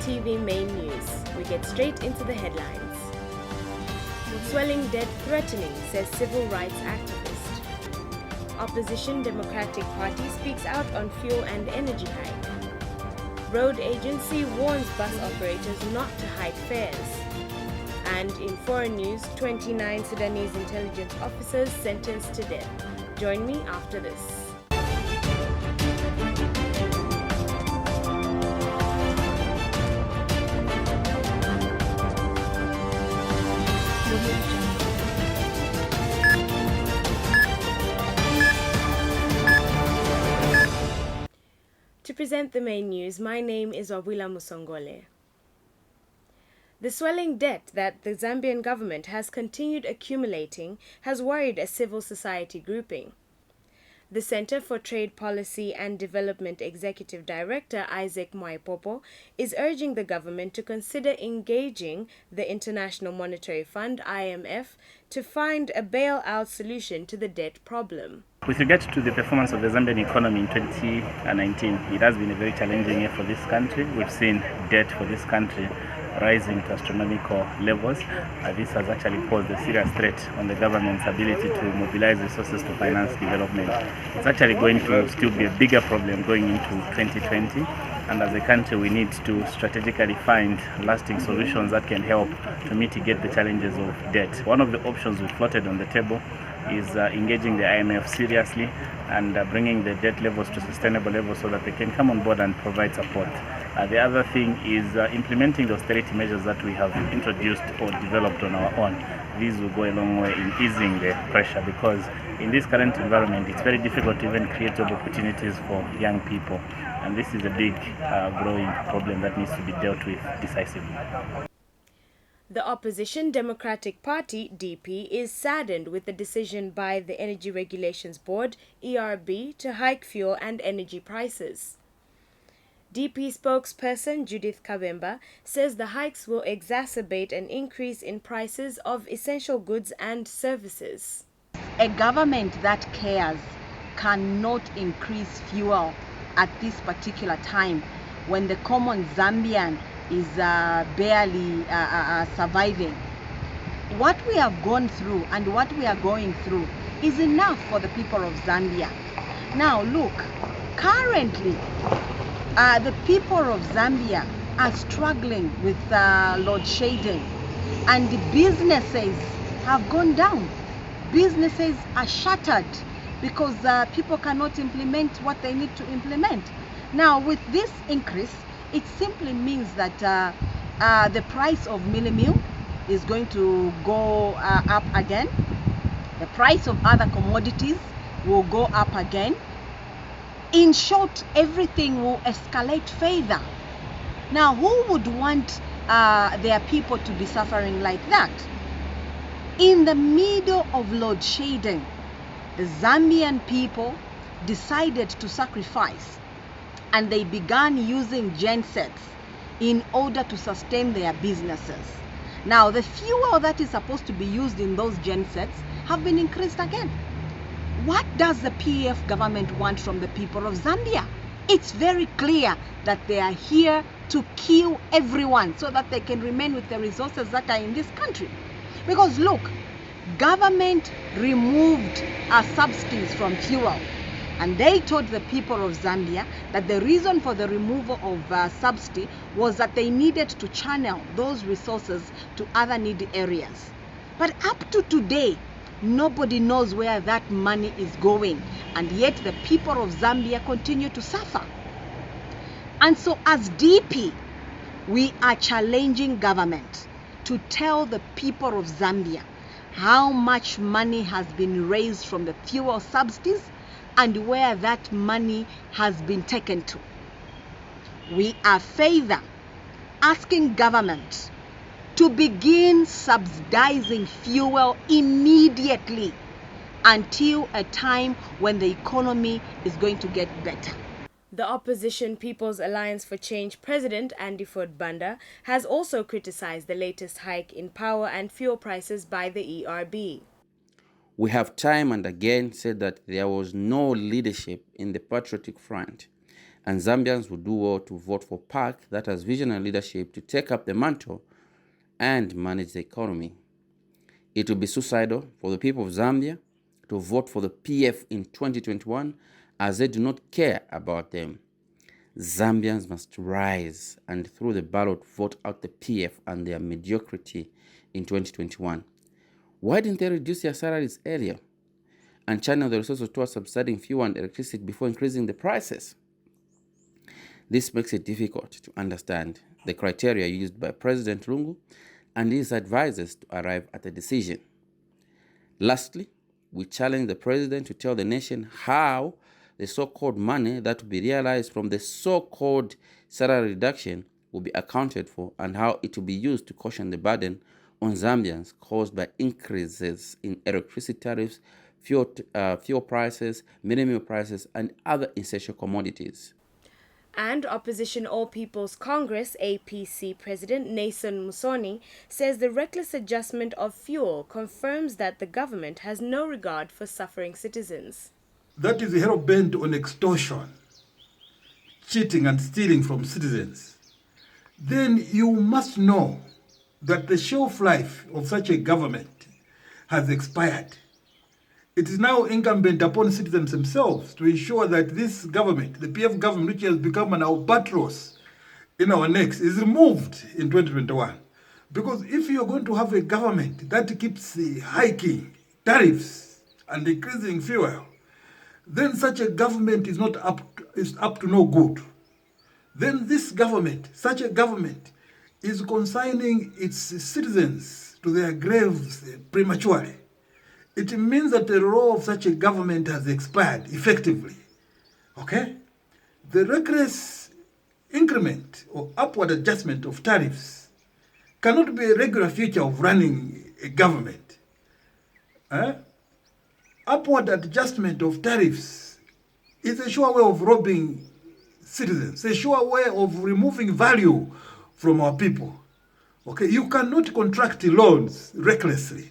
TV main news. We get straight into the headlines. Swelling debt threatening, says civil rights activist. Opposition Democratic Party speaks out on fuel and energy hike. Road agency warns bus operators not to hike fares. And in foreign news, 29 Sudanese intelligence officers sentenced to death. Join me after this. To present the main news, my name is Wawila Musongole. The swelling debt that the Zambian government has continued accumulating has worried a civil society grouping. The Center for Trade Policy and Development Executive Director Isaac Mwaipopo is urging the government to consider engaging the International Monetary Fund (IMF) to find a bailout solution to the debt problem. With regard to the performance of the Zambian economy in 2019, it has been a very challenging year for this country. We've seen debt for this country rising to astronomical levels. This has actually posed a serious threat on the government's ability to mobilize resources to finance development. It's actually going to still be a bigger problem going into 2020. And as a country, we need to strategically find lasting solutions that can help to mitigate the challenges of debt. One of the options we floated on the table is engaging the IMF seriously and bringing the debt levels to sustainable levels so that they can come on board and provide support. The other thing is implementing the austerity measures that we have introduced or developed on our own. These will go a long way in easing the pressure, because in this current environment it's very difficult to even create job opportunities for young people, and this is a big growing problem that needs to be dealt with decisively. The opposition Democratic Party, DP, is saddened with the decision by the Energy Regulations Board, ERB, to hike fuel and energy prices. DP spokesperson Judith Kabemba says the hikes will exacerbate an increase in prices of essential goods and services. A government that cares cannot increase fuel at this particular time when the common Zambian is barely surviving. What we have gone through and what we are going through is enough for the people of Zambia. Now look, currently the people of Zambia are struggling with load shedding, and the businesses have gone down. Businesses are shattered because people cannot implement what they need to implement. Now with this increase, it simply means that the price of meal is going to go up again. The price of other commodities will go up again. In short, everything will escalate further. Now, who would want their people to be suffering like that? In the middle of load shedding, the Zambian people decided to sacrifice, and they began using gensets in order to sustain their businesses. Now, the fuel that is supposed to be used in those gensets have been increased again. What does the PF government want from the people of Zambia? It's very clear that they are here to kill everyone so that they can remain with the resources that are in this country. Because look, government removed subsidies from fuel, and they told the people of Zambia that the reason for the removal of subsidy was that they needed to channel those resources to other needy areas. But up to today, nobody knows where that money is going, and yet the people of Zambia continue to suffer. And so as DP, we are challenging government to tell the people of Zambia how much money has been raised from the fuel subsidies and where that money has been taken to. We are further asking government to begin subsidizing fuel immediately until a time when the economy is going to get better. The opposition People's Alliance for Change President Andy Ford Banda has also criticized the latest hike in power and fuel prices by the ERB. We have time and again said that there was no leadership in the Patriotic Front. and Zambians would do well to vote for PAC that has vision and leadership to take up the mantle and manage the economy. It would be suicidal for the people of Zambia to vote for the PF in 2021 as they do not care about them. Zambians must rise and through the ballot vote out the PF and their mediocrity in 2021. Why didn't they reduce their salaries earlier and channel the resources towards subsidizing fuel and electricity before increasing the prices? This makes it difficult to understand the criteria used by President Lungu and his advisors to arrive at a decision. Lastly, we challenge the president to tell the nation how the so-called money that will be realized from the so-called salary reduction will be accounted for and how it will be used to cushion the burden on Zambians caused by increases in electricity tariffs, fuel prices, minimum prices, and other essential commodities. And Opposition All People's Congress APC President Nason Musoni says the reckless adjustment of fuel confirms that the government has no regard for suffering citizens. That is hell-bent on extortion, cheating and stealing from citizens. Then you must know that the shelf life of such a government has expired. It is now incumbent upon citizens themselves to ensure that this government, the PF government, which has become an albatross in our necks, is removed in 2021. Because if you are going to have a government that keeps hiking tariffs and increasing fuel, then such a government is up to no good. Then this government, such a government, is consigning its citizens to their graves prematurely. It means that the role of such a government has expired effectively. Okay? The reckless increment or upward adjustment of tariffs cannot be a regular feature of running a government. Upward adjustment of tariffs is a sure way of robbing citizens, a sure way of removing value from our people. Okay? You cannot contract loans recklessly.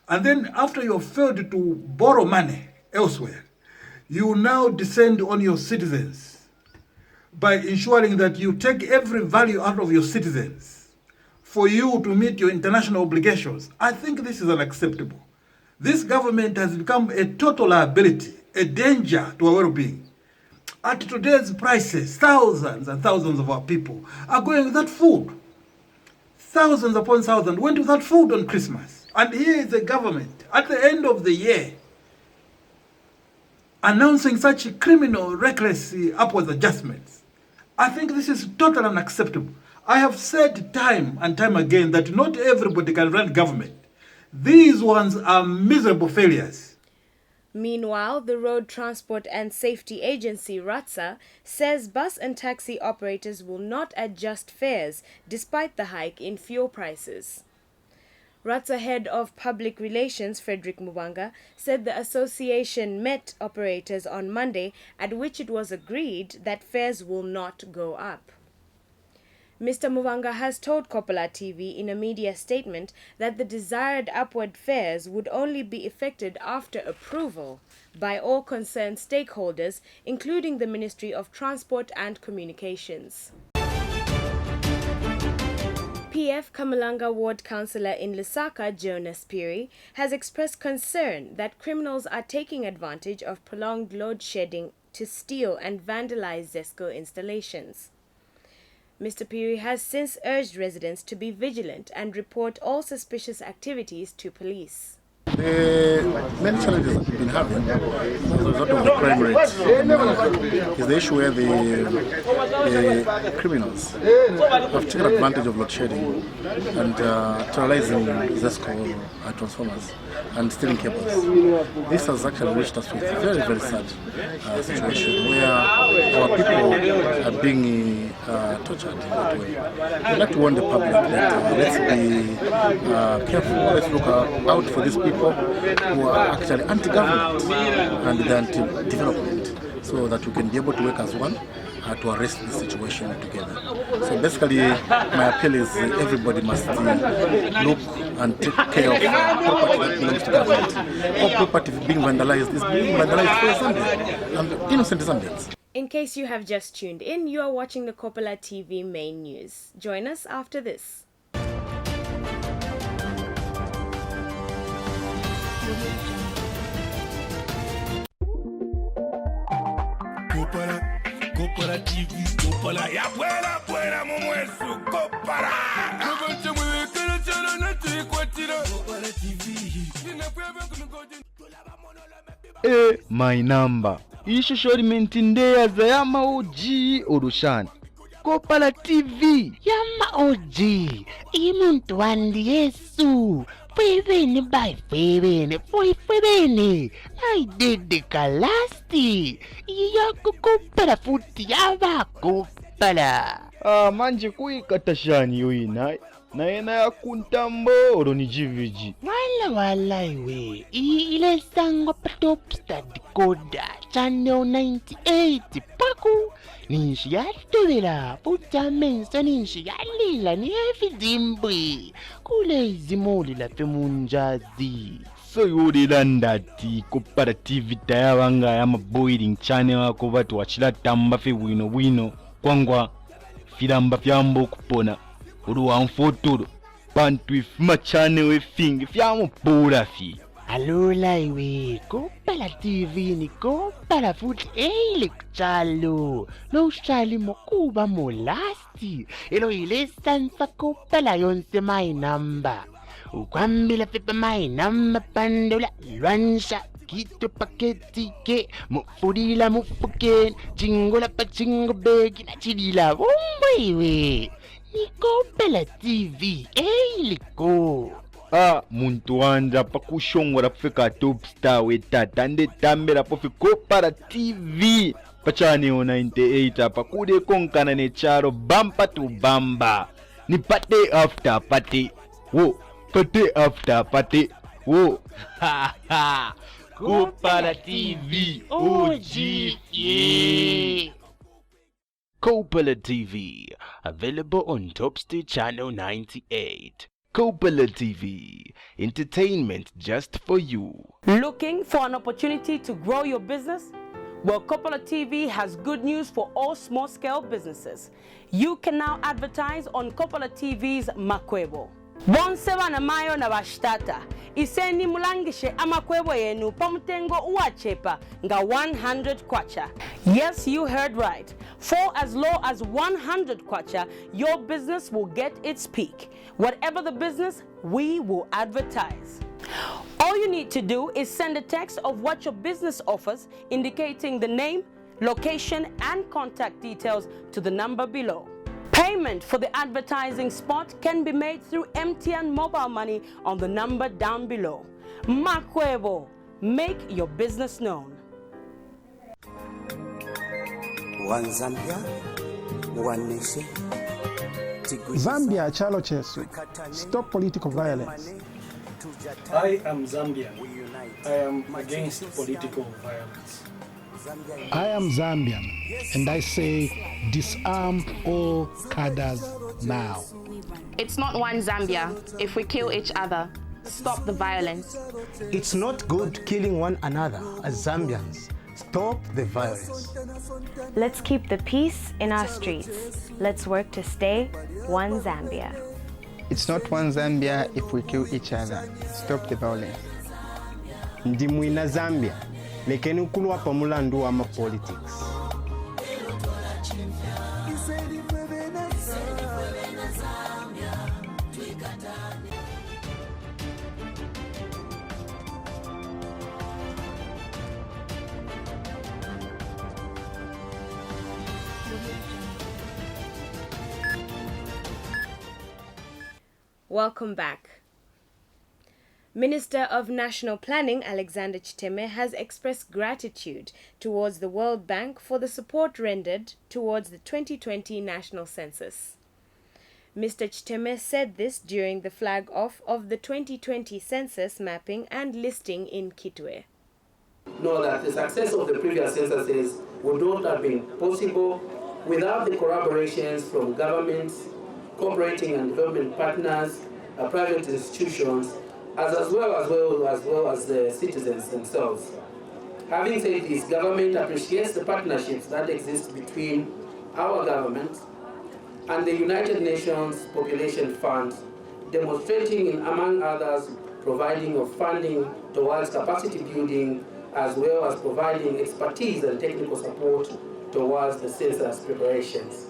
And then after you have failed to borrow money elsewhere, you now descend on your citizens by ensuring that you take every value out of your citizens for you to meet your international obligations. I think this is unacceptable. This government has become a total liability, a danger to our well-being. At today's prices, thousands and thousands of our people are going without food. Thousands upon thousands went without food on Christmas. And here is the government, at the end of the year, announcing such criminal, reckless upward adjustments. I think this is totally unacceptable. I have said time and time again that not everybody can run government. These ones are miserable failures. Meanwhile, the Road Transport and Safety Agency, RATSA, says bus and taxi operators will not adjust fares despite the hike in fuel prices. RATSA head of public relations, Frederick Mubanga, said the association met operators on Monday, at which it was agreed that fares will not go up. Mr. Mubanga has told Kopala TV in a media statement that the desired upward fares would only be effected after approval by all concerned stakeholders, including the Ministry of Transport and Communications. PF Kamalanga Ward Councillor in Lusaka, Jonas Piri, has expressed concern that criminals are taking advantage of prolonged load shedding to steal and vandalize ZESCO installations. Mr. Piri has since urged residents to be vigilant and report all suspicious activities to police. The main challenges that we've been having as a result of the crime rate is the issue where the criminals have taken advantage of load shedding and terrorizing ZESCO transformers and stealing cables. This has actually reached us with a very, very sad situation where our people are being tortured in that way. I'd like to warn the public that let's be careful, let's look out for these people who are actually anti-government and the anti-development, so that we can be able to work as one to arrest the situation together. So basically, my appeal is everybody must look and take care of property that belongs to government. All property being vandalized is being vandalized for Zambia and innocent Zambians. In case you have just tuned in, you are watching the Kopala TV main news. Join us after this. Kopala TV, Kopala ya buena mumwesu Kopala. My number ishusho limentindeaza yama OG urushani Kopala TV yama OG imuntu wandi Yesu fwebene by fwebene naidede kalasti yako Kopala futi yaba Kopala manje kuikatashani yoina naena ya kuntamboro ni jiviji wala iwe ile sango top star decoder channel 98 paku ninshi yatubira puta mensa ninshi yalila ni evidimbwe kule izimoli la femunjazi so yuri ndati Kopala TV tayabanga ya boiling channel wako batu wachila tamba fe wino kwangwa filamba fyambo kupona uruwa mfotoro bantu ifuma channel wefingi fyamo pura fi alula iwe Kopala TV ni Kopala futhi eile kuchalo lo ushali mokuba molasti elo ile sansa Kopala yonse my number ukwambila pepa my number pandula lwansha kito paketi ke mufurila mufuken chingola pa chingo begi na chidila iwe ni Kopala TV eiliko muntu wanja pakushongora pfeka top star wetata ndetambira pofi Kopala TV pachani 98 pakude konkana necharo bumper to bamba ni pate after pate wo pate after pate wo Kopala TV OG yeah. Kopala TV available on Topstar channel 98. Kopala TV, entertainment just for you. Looking for an opportunity to grow your business? Well, Kopala TV has good news for all small-scale businesses. You can now advertise on Kopala TV's Makwebo. Bonseba na mayo na bashtata. Iseni mulangishe amakwebo yenu pamutengo uachepa nga 100 kwacha. Yes, you heard right. For as low as 100 kwacha, your business will get its peak. Whatever the business, we will advertise. All you need to do is send a text of what your business offers, indicating the name, location, and contact details to the number below. Payment for the advertising spot can be made through MTN mobile money on the number down below. Makwebo, make your business known. One Zambia, one nation. Zambia chalo chesu. Stop political violence. I am Zambian. I am against political violence. I am Zambian, and I say disarm all cadres now. It's not one Zambia if we kill each other. Stop the violence. It's not good killing one another as Zambians. Stop the violence. Let's keep the peace in our streets. Let's work to stay one Zambia. It's not one Zambia if we kill each other. Stop the violence. Ndimwina Zambia. Lekeni ukulwa pamulandu ama politics. Welcome back. Minister of National Planning Alexander Chiteme has expressed gratitude towards the World Bank for the support rendered towards the 2020 national census. Mr. Chiteme said this during the flag-off of the 2020 census mapping and listing in Kitwe. Know that the success of the previous censuses would not have been possible without the collaborations from governments, cooperating and development partners, private institutions, as well as the citizens themselves. Having said this, government appreciates the partnerships that exist between our government and the United Nations Population Fund, demonstrating in, among others, providing of funding towards capacity building, as well as providing expertise and technical support towards the census preparations.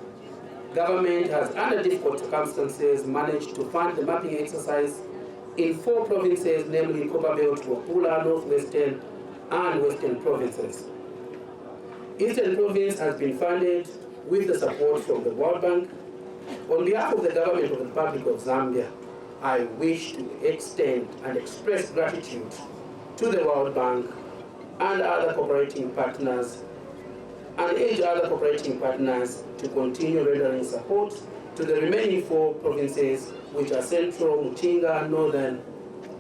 Government has, under difficult circumstances, managed to fund the mapping exercise in 4 provinces, namely Copperbelt, Kopala, Northwestern, and Western provinces. Eastern province has been funded with the support from the World Bank. On behalf of the government of the Republic of Zambia, I wish to extend and express gratitude to the World Bank and other cooperating partners, and urge other cooperating partners to continue rendering support to the remaining 4 provinces, which are Central, Mutinga, Northern,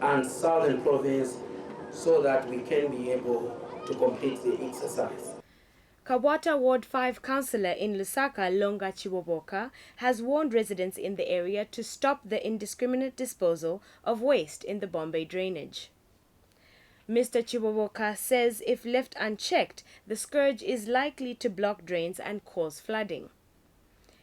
and Southern province, so that we can be able to complete the exercise. Kabwata Ward 5 Councillor in Lusaka, Longa Chiboboka, has warned residents in the area to stop the indiscriminate disposal of waste in the Bombay drainage. Mr. Chiboboka says if left unchecked, the scourge is likely to block drains and cause flooding.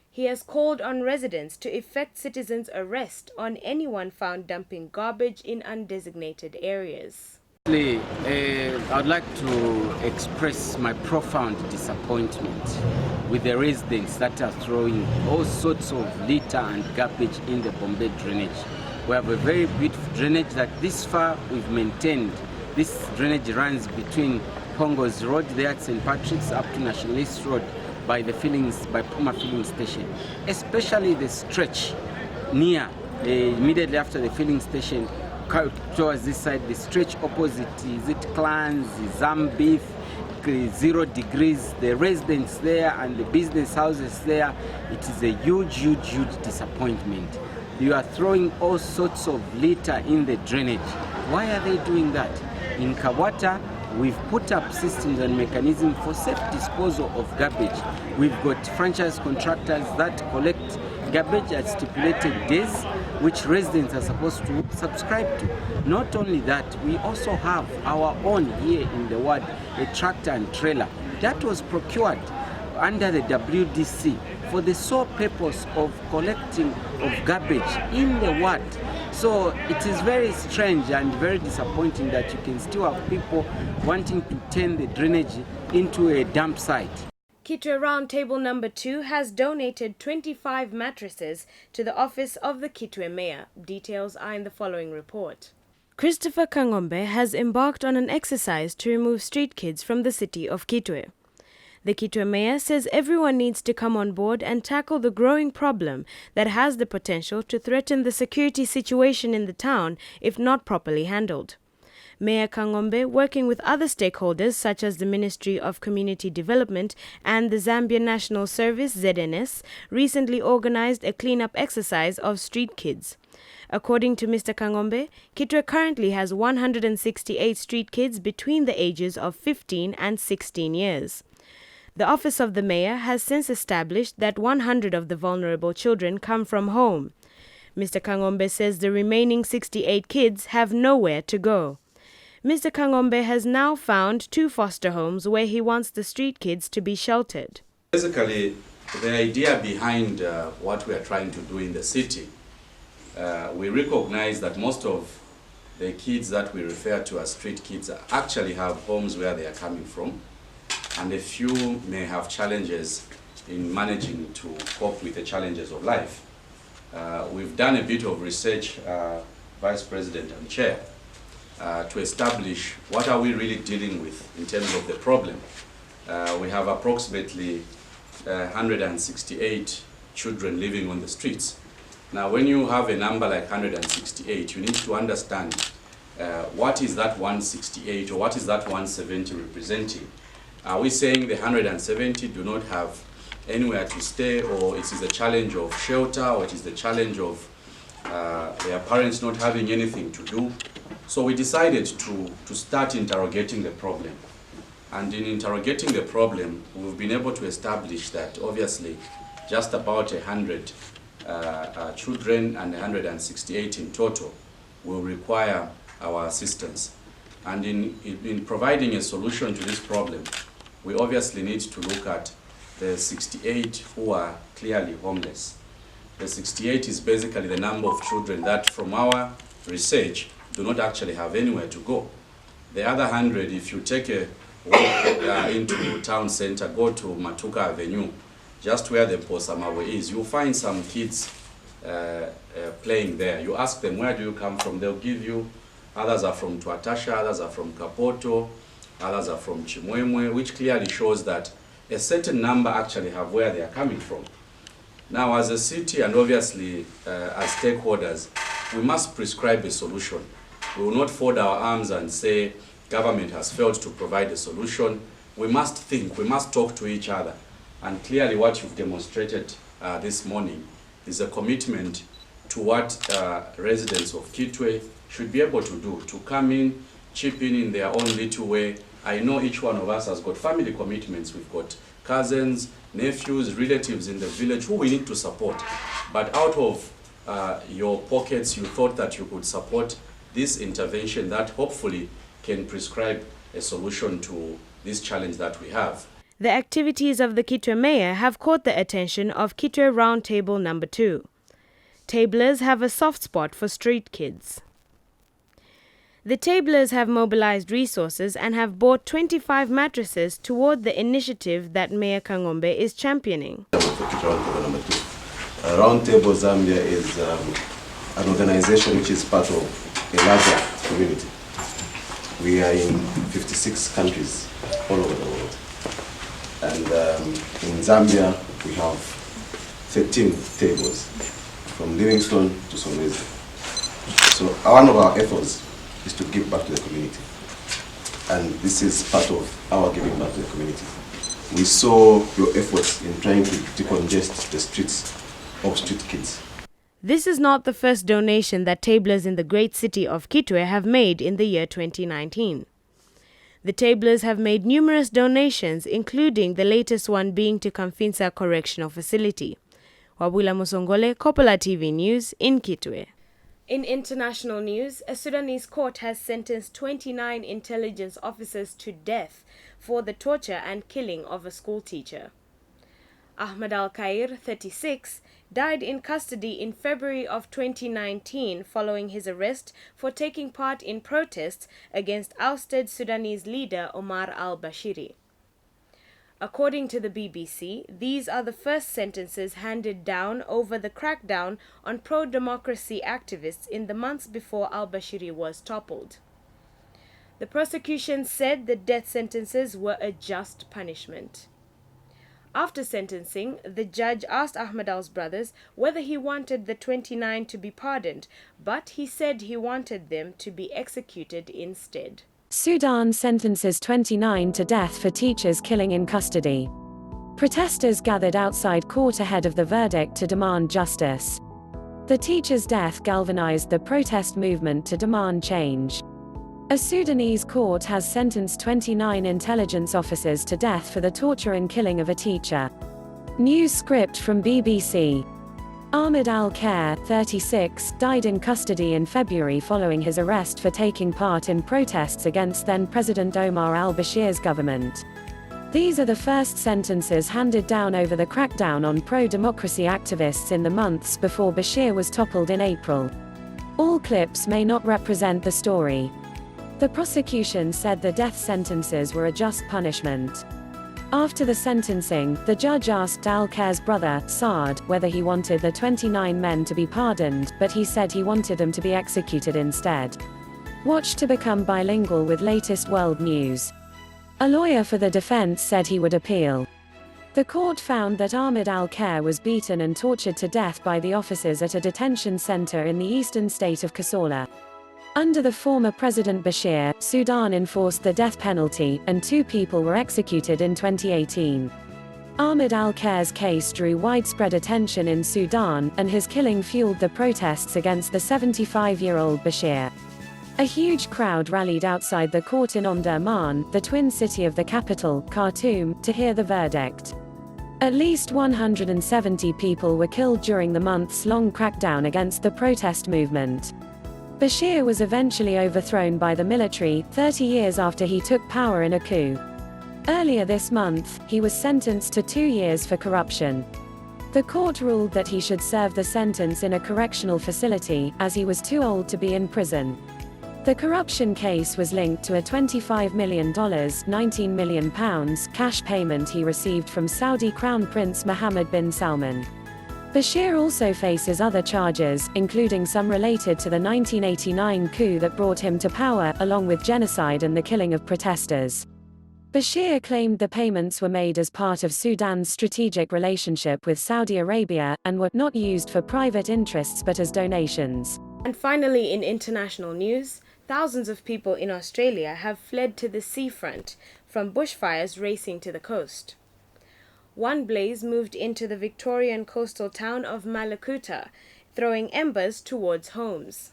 He has called on residents to effect citizens' arrest on anyone found dumping garbage in undesignated areas. I'd like to express my profound disappointment with the residents that are throwing all sorts of litter and garbage in the Bombay drainage. We have a very beautiful drainage that this far we've maintained. This drainage runs between Pongo's Road there at St. Patrick's up to Nationalist Road by Puma filling station, especially the stretch near immediately after the filling station towards this side, the stretch opposite, is it Clans, Zambif, 0 degrees, the residents there and the business houses there, it is a huge disappointment. You are throwing all sorts of litter in the drainage. Why are they doing that? In Kabwata, we've put up systems and mechanisms for safe disposal of garbage. We've got franchise contractors that collect garbage at stipulated days, which residents are supposed to subscribe to. Not only that, we also have our own here in the ward, a tractor and trailer that was procured under the WDC for the sole purpose of collecting of garbage in the ward. So it is very strange and very disappointing that you can still have people wanting to turn the drainage into a dump site. Kitwe Roundtable number 2 has donated 25 mattresses to the office of the Kitwe Mayor. Details are in the following report. Christopher Kangombe has embarked on an exercise to remove street kids from the city of Kitwe. The Kitwe Mayor says everyone needs to come on board and tackle the growing problem that has the potential to threaten the security situation in the town if not properly handled. Mayor Kangombe, working with other stakeholders such as the Ministry of Community Development and the Zambia National Service (ZNS), recently organized a cleanup exercise of street kids. According to Mr. Kangombe, Kitwe currently has 168 street kids between the ages of 15 and 16 years. The Office of the Mayor has since established that 100 of the vulnerable children come from home. Mr. Kangombe says the remaining 68 kids have nowhere to go. Mr. Kangombe has now found 2 foster homes where he wants the street kids to be sheltered. Basically, the idea behind what we are trying to do in the city, we recognize that most of the kids that we refer to as street kids actually have homes where they are coming from, and a few may have challenges in managing to cope with the challenges of life. We've done a bit of research, Vice President and Chair, to establish what are we really dealing with in terms of the problem. We have approximately 168 children living on the streets. Now, when you have a number like 168, you need to understand what is that 168 or what is that 170 representing. Are we saying the 170 do not have anywhere to stay, or it is a challenge of shelter, or it is the challenge of their parents not having anything to do? So we decided to start interrogating the problem. And in interrogating the problem, we've been able to establish that obviously just about 100 children and 168 in total will require our assistance. And in providing a solution to this problem, we obviously need to look at the 68 who are clearly homeless. The 68 is basically the number of children that, from our research, do not actually have anywhere to go. The other 100, if you take a walk into town center, go to Matuka Avenue, just where the Posamawe is, you'll find some kids playing there. You ask them, where do you come from? They'll give you, others are from Tuatasha, others are from Kapoto, others are from Chimwemwe, which clearly shows that a certain number actually have where they are coming from. Now, as a city and obviously as stakeholders, we must prescribe a solution. We will not fold our arms and say government has failed to provide a solution. We must think, we must talk to each other. And clearly what you've demonstrated this morning is a commitment to what residents of Kitwe should be able to do, to come in, chip in their own little way. I know each one of us has got family commitments. We've got cousins, nephews, relatives in the village who we need to support. But out of your pockets, you thought that you could support this intervention that hopefully can prescribe a solution to this challenge that we have. The activities of the Kitwe Mayor have caught the attention of Kitwe Roundtable No. 2. Tablers have a soft spot for street kids. The tablers have mobilized resources and have bought 25 mattresses toward the initiative that Mayor Kangombe is championing. Roundtable Zambia is an organization which is part of a larger community. We are in 56 countries all over the world. And in Zambia, we have 13 tables, from Livingstone to Solwezi. So one of our efforts is to give back to the community. And this is part of our giving back to the community. We saw your efforts in trying to decongest the streets of street kids. This is not the first donation that tablers in the great city of Kitwe have made in the year 2019. The tablers have made numerous donations, including the latest one being to Kamfinsa Correctional Facility. Wabula Musongole, Kopala TV News in Kitwe. In international news, a Sudanese court has sentenced 29 intelligence officers to death for the torture and killing of a school teacher. Ahmed Al-Khair, 36, died in custody in February of 2019 following his arrest for taking part in protests against ousted Sudanese leader Omar al-Bashiri. According to the BBC, these are the first sentences handed down over the crackdown on pro-democracy activists in the months before al-Bashiri was toppled. The prosecution said the death sentences were a just punishment. After sentencing, the judge asked Ahmed Al's brothers whether he wanted the 29 to be pardoned, but he said he wanted them to be executed instead. Sudan sentences 29 to death for teachers killing in custody. Protesters gathered outside court ahead of the verdict to demand justice. The teacher's death galvanized the protest movement to demand change. A Sudanese court has sentenced 29 intelligence officers to death for the torture and killing of a teacher. News script from BBC. Ahmed Al-Khair, 36, died in custody in February following his arrest for taking part in protests against then-President Omar al-Bashir's government. These are the first sentences handed down over the crackdown on pro-democracy activists in the months before Bashir was toppled in April. All clips may not represent the story. The prosecution said the death sentences were a just punishment. After the sentencing, the judge asked Al-Khair's brother, Saad, whether he wanted the 29 men to be pardoned, but he said he wanted them to be executed instead. Watch to become bilingual with latest world news. A lawyer for the defense said he would appeal. The court found that Ahmed Al-Khair was beaten and tortured to death by the officers at a detention center in the eastern state of Kopala. Under the former President Bashir, Sudan enforced the death penalty, and 2 people were executed in 2018. Ahmed Al-Khair's case drew widespread attention in Sudan, and his killing fueled the protests against the 75-year-old Bashir. A huge crowd rallied outside the court in Omdurman, the twin city of the capital, Khartoum, to hear the verdict. At least 170 people were killed during the months-long crackdown against the protest movement. Bashir was eventually overthrown by the military 30 years after he took power in a coup. Earlier this month, he was sentenced to 2 years for corruption. The court ruled that he should serve the sentence in a correctional facility, as he was too old to be in prison. The corruption case was linked to a $25 million £19 million cash payment he received from Saudi Crown Prince Mohammed bin Salman. Bashir also faces other charges, including some related to the 1989 coup that brought him to power, along with genocide and the killing of protesters. Bashir claimed the payments were made as part of Sudan's strategic relationship with Saudi Arabia, and were not used for private interests but as donations. And finally, in international news, thousands of people in Australia have fled to the seafront from bushfires racing to the coast. One blaze moved into the Victorian coastal town of Malakuta, throwing embers towards homes.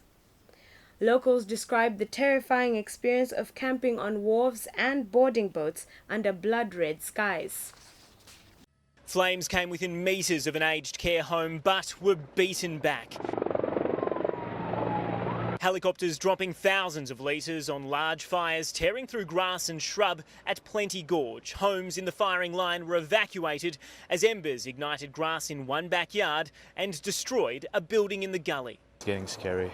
Locals described the terrifying experience of camping on wharves and boarding boats under blood-red skies. Flames came within metres of an aged care home but were beaten back. Helicopters dropping thousands of litres on large fires tearing through grass and shrub at Plenty Gorge. Homes in the firing line were evacuated as embers ignited grass in one backyard and destroyed a building in the gully. It's getting scary.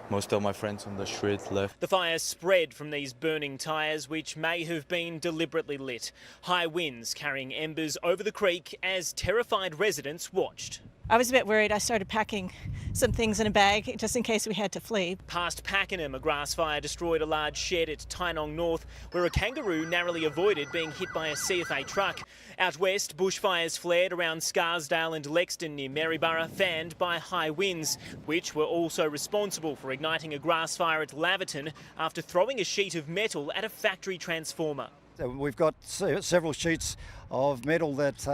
Most of my friends on the street left. The fire spread from these burning tyres, which may have been deliberately lit. High winds carrying embers over the creek as terrified residents watched. I was a bit worried. I started packing some things in a bag just in case we had to flee. Past Pakenham, a grass fire destroyed a large shed at Tynong North, where a kangaroo narrowly avoided being hit by a CFA truck. Out west, bushfires flared around Scarsdale and Lexton near Maryborough, fanned by high winds, which were also responsible for igniting a grass fire at Laverton after throwing a sheet of metal at a factory transformer. We've got several sheets of metal that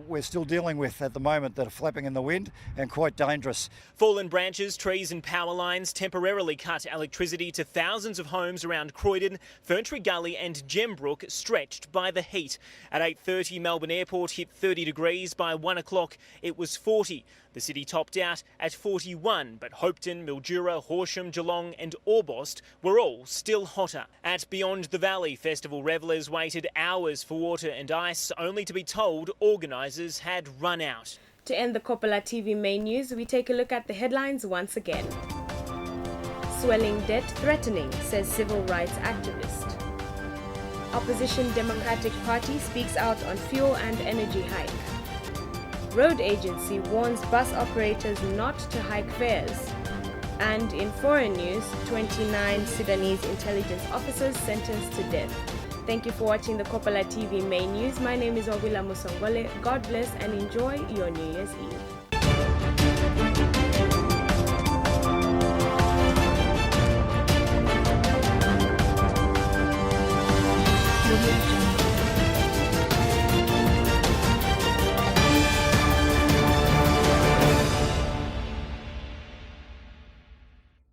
we're still dealing with at the moment that are flapping in the wind and quite dangerous. Fallen branches, trees and power lines temporarily cut electricity to thousands of homes around Croydon, Ferntree Gully and Gembrook, stretched by the heat. At 8:30, Melbourne Airport hit 30 degrees. By 1 o'clock, it was 40. The city topped out at 41, but Hopeton, Mildura, Horsham, Geelong and Orbost were all still hotter. At Beyond the Valley, festival revellers waited hours for water and ice, only to be told organisers had run out. To end the Kopala TV main news, we take a look at the headlines once again. Swelling debt threatening, says civil rights activist. Opposition Democratic Party speaks out on fuel and energy hike. Road agency warns bus operators not to hike fares. And in foreign news, 29 Sudanese intelligence officers sentenced to death. Thank you for watching the Kopala TV main news. My name is Wabula Musongole. God bless and enjoy your New Year's Eve.